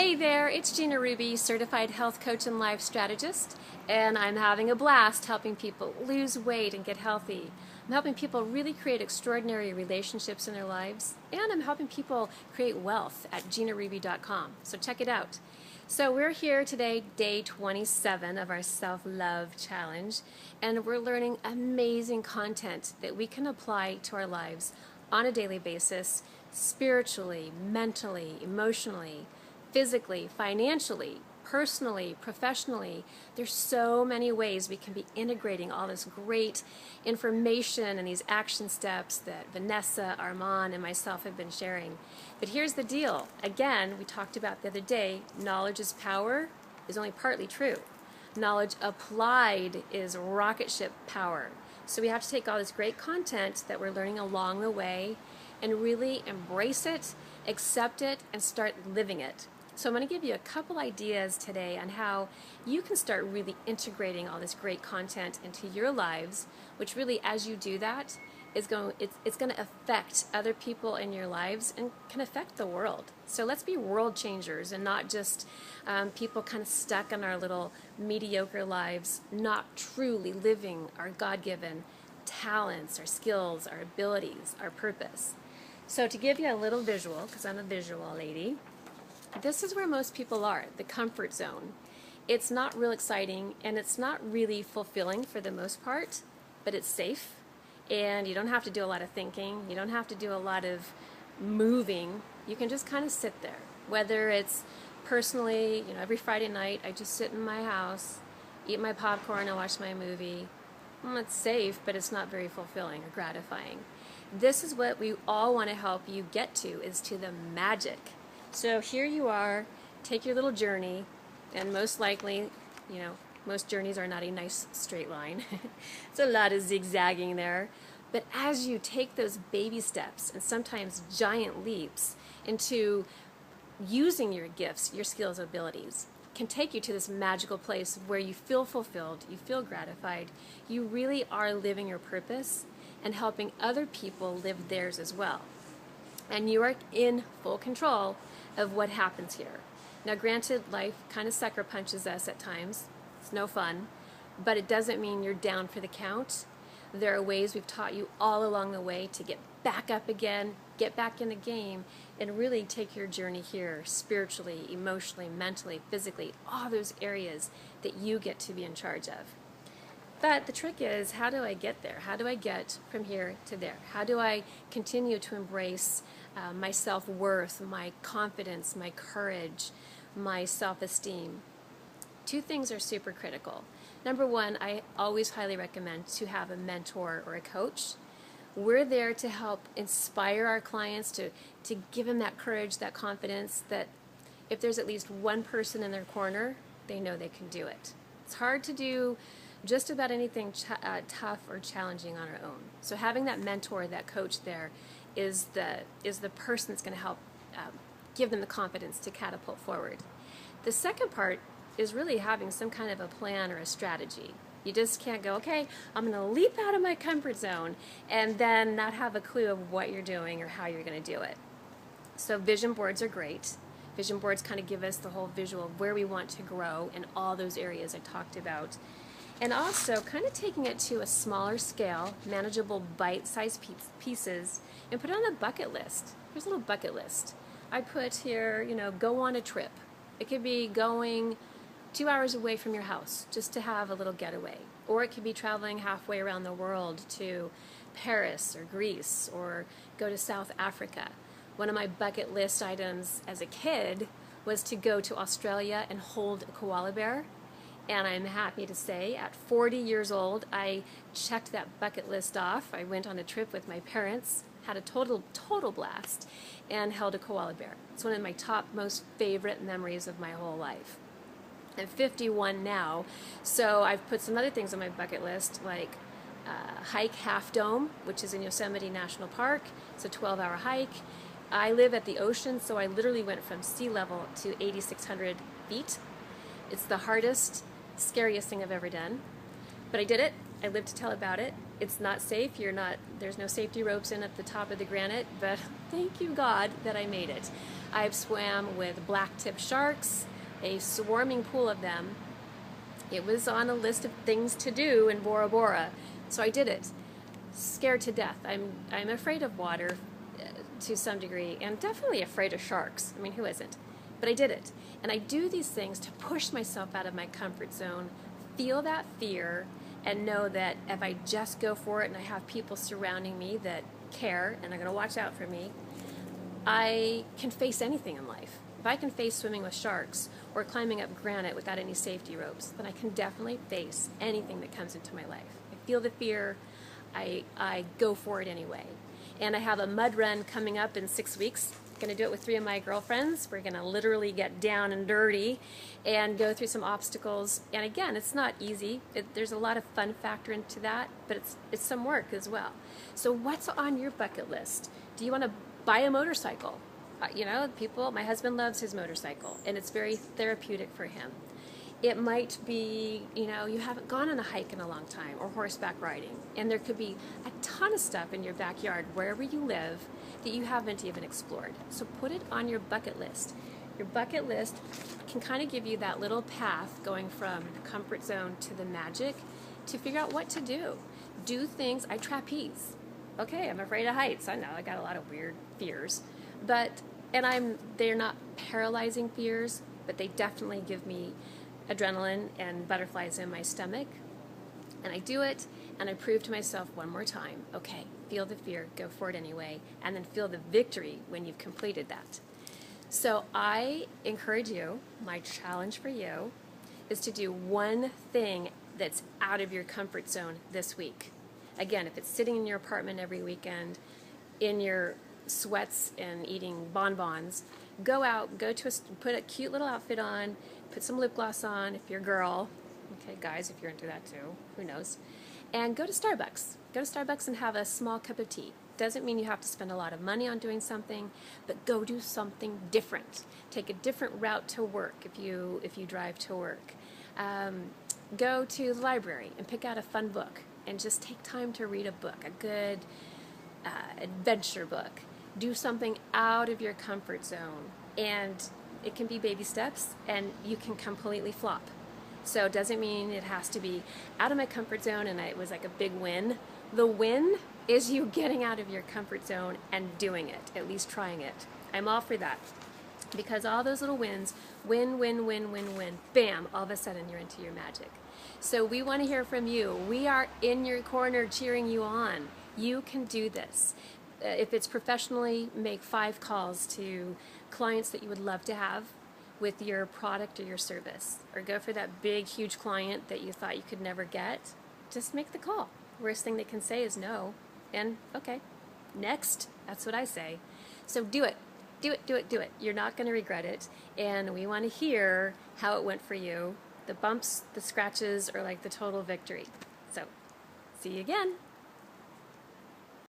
Hey there, it's Gina Ruby, certified health coach and life strategist, and I'm having a blast helping people lose weight and get healthy. I'm helping people really create extraordinary relationships in their lives, and I'm helping people create wealth at ginaruby.com. So check it out. So we're here today, day 27 of our self-love challenge, and we're learning amazing content that we can apply to our lives on a daily basis, spiritually, mentally, emotionally, physically, financially, personally, professionally. There's so many ways we can be integrating all this great information and these action steps that Vanessa, Armand, and myself have been sharing. But here's the deal. Again, we talked about the other day, knowledge is power is only partly true. Knowledge applied is rocket ship power. So we have to take all this great content that we're learning along the way and really embrace it, accept it, and start living it. So I'm going to give you a couple ideas today on how you can start really integrating all this great content into your lives, which really, as you do that, it's going to affect other people in your lives and can affect the world. So let's be world changers and not just people kind of stuck in our little mediocre lives, not truly living our God-given talents, our skills, our abilities, our purpose. So to give you a little visual, because I'm a visual lady, this is where most people are, the comfort zone. It's not real exciting and it's not really fulfilling for the most part, but it's safe and you don't have to do a lot of thinking. You don't have to do a lot of moving. You can just kind of sit there. Whether it's personally, every Friday night I just sit in my house, eat my popcorn and watch my movie. It's safe, but it's not very fulfilling or gratifying. This is what we all want to help you get to, is to the magic. So here you are, take your little journey, and most likely, most journeys are not a nice straight line. It's a lot of zigzagging there. But as you take those baby steps, and sometimes giant leaps, into using your gifts, your skills, abilities, can take you to this magical place where you feel fulfilled, you feel gratified, you really are living your purpose and helping other people live theirs as well. And you are in full control of what happens here. Now granted, life kind of sucker punches us at times. It's no fun, but it doesn't mean you're down for the count. There are ways we've taught you all along the way to get back up again, get back in the game, and really take your journey here spiritually, emotionally, mentally, physically, all those areas that you get to be in charge of. But the trick is, how do I get there? How do I get from here to there? How do I continue to embrace my self-worth, my confidence, my courage, my self-esteem? Two things are super critical. Number one, I always highly recommend to have a mentor or a coach. We're there to help inspire our clients, to give them that courage, that confidence, that if there's at least one person in their corner, they know they can do it. It's hard to do just about anything tough or challenging on our own. So having that mentor, that coach there is the person that's going to help give them the confidence to catapult forward. The second part is really having some kind of a plan or a strategy. You just can't go, okay, I'm going to leap out of my comfort zone and then not have a clue of what you're doing or how you're going to do it. So vision boards are great. Vision boards kind of give us the whole visual of where we want to grow in all those areas I talked about. And also kind of taking it to a smaller scale, manageable bite-sized pieces, and put it on a bucket list. Here's a little bucket list. I put here, go on a trip. It could be going 2 hours away from your house just to have a little getaway. Or it could be traveling halfway around the world to Paris or Greece or go to South Africa. One of my bucket list items as a kid was to go to Australia and hold a koala bear. And I'm happy to say, at 40 years old, I checked that bucket list off. I went on a trip with my parents, had a total blast, and held a koala bear. It's one of my top most favorite memories of my whole life. I'm 51 now, so I've put some other things on my bucket list, like hike Half Dome, which is in Yosemite National Park. It's a 12-hour hike. I live at the ocean, so I literally went from sea level to 8,600 feet. It's the hardest, scariest thing I've ever done, but I did it. I live to tell about it. It's not safe. There's no safety ropes in at the top of the granite, but thank you God that I made it. I've swam with black-tip sharks, a swarming pool of them. It was on a list of things to do in Bora Bora, so I did it. Scared to death. I'm afraid of water to some degree, and definitely afraid of sharks. I mean, who isn't? But I did it. And I do these things to push myself out of my comfort zone, feel that fear, and know that if I just go for it and I have people surrounding me that care and are going to watch out for me, I can face anything in life. If I can face swimming with sharks or climbing up granite without any safety ropes, then I can definitely face anything that comes into my life. I feel the fear, I go for it anyway. And I have a mud run coming up in 6 weeks. I'm going to do it with 3 of my girlfriends. We're going to literally get down and dirty and go through some obstacles. And again, it's not easy. There's a lot of fun factor into that, but it's some work as well. So what's on your bucket list? Do you want to buy a motorcycle? My husband loves his motorcycle, and it's very therapeutic for him. It might be, you haven't gone on a hike in a long time, or horseback riding, and there could be a ton of stuff in your backyard, wherever you live, that you haven't even explored. So put it on your bucket list. Your bucket list can kind of give you that little path going from the comfort zone to the magic to figure out what to do. Do things. I trapeze. Okay, I'm afraid of heights. I know, I got a lot of weird fears. They're not paralyzing fears, but they definitely give me adrenaline and butterflies in my stomach. And I do it, and I prove to myself one more time, okay, feel the fear, go for it anyway, and then feel the victory when you've completed that. So I encourage you, my challenge for you, is to do one thing that's out of your comfort zone this week. Again, if it's sitting in your apartment every weekend, in your sweats and eating bonbons, go out, put a cute little outfit on, put some lip gloss on if you're a girl, okay, guys, if you're into that too, who knows, and go to Starbucks. Go to Starbucks and have a small cup of tea. Doesn't mean you have to spend a lot of money on doing something, but go do something different. Take a different route to work if you drive to work. Go to the library and pick out a fun book and just take time to read a book, a good adventure book. Do something out of your comfort zone, and it can be baby steps, and you can completely flop. So it doesn't mean it has to be out of my comfort zone and it was like a big win. The win is you getting out of your comfort zone and doing it, at least trying it. I'm all for that, because all those little wins, win, bam, all of a sudden you're into your magic. So we want to hear from you. We are in your corner cheering you on. You can do this. If it's professionally, make 5 calls to clients that you would love to have with your product or your service. Or go for that big, huge client that you thought you could never get. Just make the call. Worst thing they can say is no. And okay, next. That's what I say. So do it. Do it. You're not going to regret it. And we want to hear how it went for you. The bumps, the scratches, or like the total victory. So, see you again.